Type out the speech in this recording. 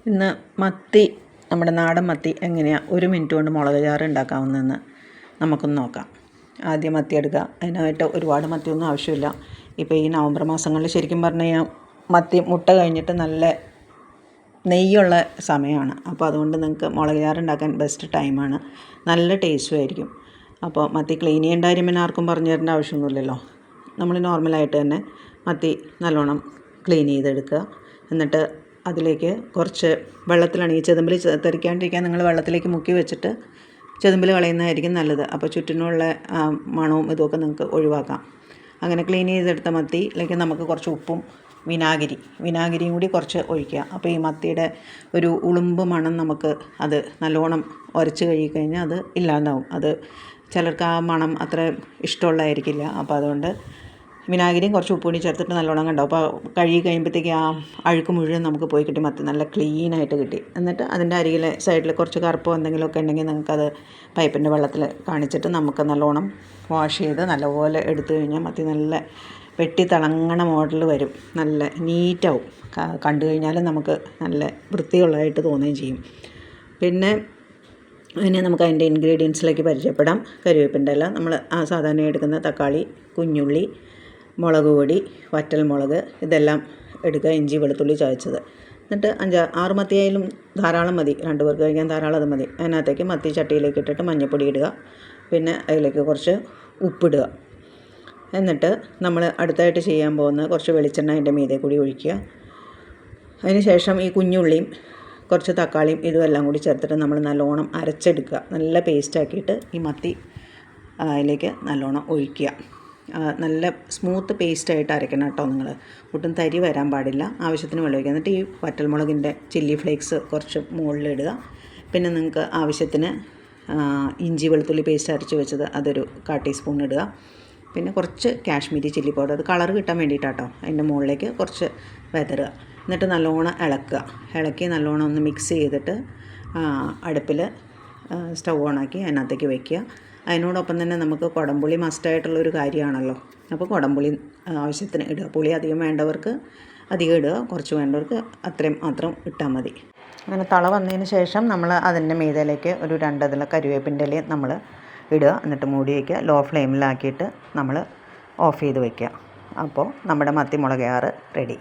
ഇന്ന് മത്തി, നമ്മുടെ നാടൻ മത്തി എങ്ങനെയാണ് 1 മിനിറ്റ് കൊണ്ട് മുളക് ചാറ് ഉണ്ടാക്കാവുന്നതെന്ന് നമുക്കൊന്ന് നോക്കാം. ആദ്യം മത്തി എടുക്കുക. അതിനായിട്ട് ഒരുപാട് മത്തിയൊന്നും ആവശ്യമില്ല. ഇപ്പോൾ ഈ നവംബർ മാസങ്ങളിൽ ശരിക്കും പറഞ്ഞു കഴിഞ്ഞാൽ മത്തി മുട്ട കഴിഞ്ഞിട്ട് നല്ല നെയ്യുള്ള സമയമാണ്. അപ്പോൾ അതുകൊണ്ട് നിങ്ങൾക്ക് മുളക് ചാറ് ഉണ്ടാക്കാൻ ബെസ്റ്റ് ടൈമാണ്. നല്ല ടേസ്റ്റും ആയിരിക്കും. അപ്പോൾ മത്തി ക്ലീൻ ചെയ്യേണ്ട കാര്യം പിന്നെ ആർക്കും പറഞ്ഞു തരേണ്ട ആവശ്യമൊന്നുമില്ലല്ലോ. നമ്മൾ നോർമലായിട്ട് തന്നെ മത്തി നല്ലോണം ക്ലീൻ ചെയ്തെടുക്കുക. എന്നിട്ട് അതിലേക്ക് കുറച്ച് വെള്ളത്തിലാണെങ്കിൽ ചെതുമ്പിൽ തെറിക്കാണ്ടിരിക്കാൻ നിങ്ങൾ വെള്ളത്തിലേക്ക് മുക്കി വെച്ചിട്ട് ചെതുമ്പിൽ കളയുന്നതായിരിക്കും നല്ലത്. അപ്പോൾ ചുറ്റിനുള്ള മണവും ഇതുമൊക്കെ നിങ്ങൾക്ക് ഒഴിവാക്കാം. അങ്ങനെ ക്ലീൻ ചെയ്തെടുത്ത മത്തിയിലേക്ക് നമുക്ക് കുറച്ച് ഉപ്പും വിനാഗിരിയും കൂടി കുറച്ച് ഒഴിക്കുക. അപ്പോൾ ഈ മത്തിയുടെ ഒരു ഉളുമ്പ് മണം നമുക്ക് അത് നല്ലോണം ഉരച്ച് കഴുകിക്കഴിഞ്ഞാൽ അത് ഇല്ലാണ്ടാവും. അത് ചിലർക്ക് ആ മണം അത്ര ഇഷ്ടമുള്ളതായിരിക്കില്ല. അപ്പോൾ അതുകൊണ്ട് വിനാഗിരിയും കുറച്ച് ഉപ്പ് കൂടി ചേർത്തിട്ട് നല്ലോണം കണ്ടാവും. അപ്പോൾ കഴുകി കഴിയുമ്പോഴത്തേക്ക് ആ അഴുക്ക് മുഴുവൻ നമുക്ക് പോയി കിട്ടി. മത്തി നല്ല ക്ലീനായിട്ട് കിട്ടി. എന്നിട്ട് അതിൻ്റെ അരികിലെ സൈഡിൽ കുറച്ച് കറുപ്പോ എന്തെങ്കിലുമൊക്കെ ഉണ്ടെങ്കിൽ നിങ്ങൾക്കത് പൈപ്പിൻ്റെ വെള്ളത്തിൽ കാണിച്ചിട്ട് നമുക്ക് നല്ലോണം വാഷ് ചെയ്ത് നല്ലപോലെ എടുത്തു കഴിഞ്ഞാൽ മത്തി നല്ല വെട്ടി തിളങ്ങണ മോഡൽ വരും. നല്ല നീറ്റാവും. കണ്ടു കഴിഞ്ഞാൽ നമുക്ക് നല്ല വൃത്തിയുള്ളതായിട്ട് തോന്നുകയും ചെയ്യും. പിന്നെ നമുക്ക് അതിൻ്റെ ഇൻഗ്രീഡിയൻസിലേക്ക് പരിചയപ്പെടാം. കരിവേപ്പിൻ്റെ ഇല, നമ്മൾ സാധാരണ എടുക്കുന്ന തക്കാളി, കുഞ്ഞുള്ളി, മുളക് പൊടി, വറ്റൽമുളക് ഇതെല്ലാം എടുക്കുക. ഇഞ്ചി വെളുത്തുള്ളി ചതച്ചത്. എന്നിട്ട് 5-6 മത്തിയായാലും ധാരാളം മതി. 2 പേർക്ക് കഴിക്കാൻ ധാരാളം അത് മതി. അതിനകത്തേക്ക് മത്തി ചട്ടിയിലേക്ക് ഇട്ടിട്ട് മഞ്ഞൾപ്പൊടി ഇടുക. പിന്നെ അതിലേക്ക് കുറച്ച് ഉപ്പിടുക. എന്നിട്ട് നമ്മൾ അടുത്തായിട്ട് ചെയ്യാൻ പോകുന്ന കുറച്ച് വെളിച്ചെണ്ണ അതിൻ്റെ മീതെ കൂടി ഒഴിക്കുക. അതിന് ശേഷം ഈ കുഞ്ഞുള്ളിയും കുറച്ച് തക്കാളിയും ഇതുമെല്ലാം കൂടി ചേർത്തിട്ട് നമ്മൾ നല്ലോണം അരച്ചെടുക്കുക. നല്ല പേസ്റ്റാക്കിയിട്ട് ഈ മത്തി അതിലേക്ക് നല്ലോണം ഒഴിക്കുക. നല്ല സ്മൂത്ത് പേസ്റ്റായിട്ട് അരയ്ക്കണം കേട്ടോ. നിങ്ങൾ ഒട്ടും തരി വരാൻ പാടില്ല. ആവശ്യത്തിന് വെള്ളം ഒഴിക്കുക. എന്നിട്ട് ഈ വറ്റൽമുളകിൻ്റെ ചില്ലി ഫ്ലേക്സ് കുറച്ച് മുകളിലിടുക. പിന്നെ നിങ്ങൾക്ക് ആവശ്യത്തിന് ഇഞ്ചി വെളുത്തുള്ളി പേസ്റ്റ് അരച്ച് വെച്ചത് അതൊരു 1/4 ടീസ്പൂൺ ഇടുക. പിന്നെ കുറച്ച് കാശ്മീരി ചില്ലി പൗഡർ, അത് കളർ കിട്ടാൻ വേണ്ടിയിട്ടാട്ടോ. അതിൻ്റെ മുകളിലേക്ക് കുറച്ച് വിതറുക. എന്നിട്ട് നല്ലോണം ഇളക്കി നല്ലോണം ഒന്ന് മിക്സ് ചെയ്തിട്ട് അടുപ്പിൽ സ്റ്റൗ ഓണാക്കി അതിനകത്തേക്ക് വയ്ക്കുക. അതിനോടൊപ്പം തന്നെ നമുക്ക് കുടംപുളി മസ്റ്റായിട്ടുള്ളൊരു കാര്യമാണല്ലോ. അപ്പോൾ കുടംപുളി ആവശ്യത്തിന് ഇടുക. പുളി അധികം വേണ്ടവർക്ക് അധികം ഇടുക, കുറച്ച് വേണ്ടവർക്ക് അത്രയും മാത്രം ഇട്ടാൽ മതി. അങ്ങനെ തള വന്നതിന് ശേഷം നമ്മൾ അതിൻ്റെ മീതയിലേക്ക് ഒരു 2 ഇല കരിവേപ്പിൻ്റെ ഇലയും നമ്മൾ ഇടുക. എന്നിട്ട് മൂടി വയ്ക്കുക. ലോ ഫ്ലെയിമിലാക്കിയിട്ട് നമ്മൾ ഓഫ് ചെയ്ത് വയ്ക്കുക. അപ്പോൾ നമ്മുടെ മത്തി മുളക് ചാറ് റെഡി.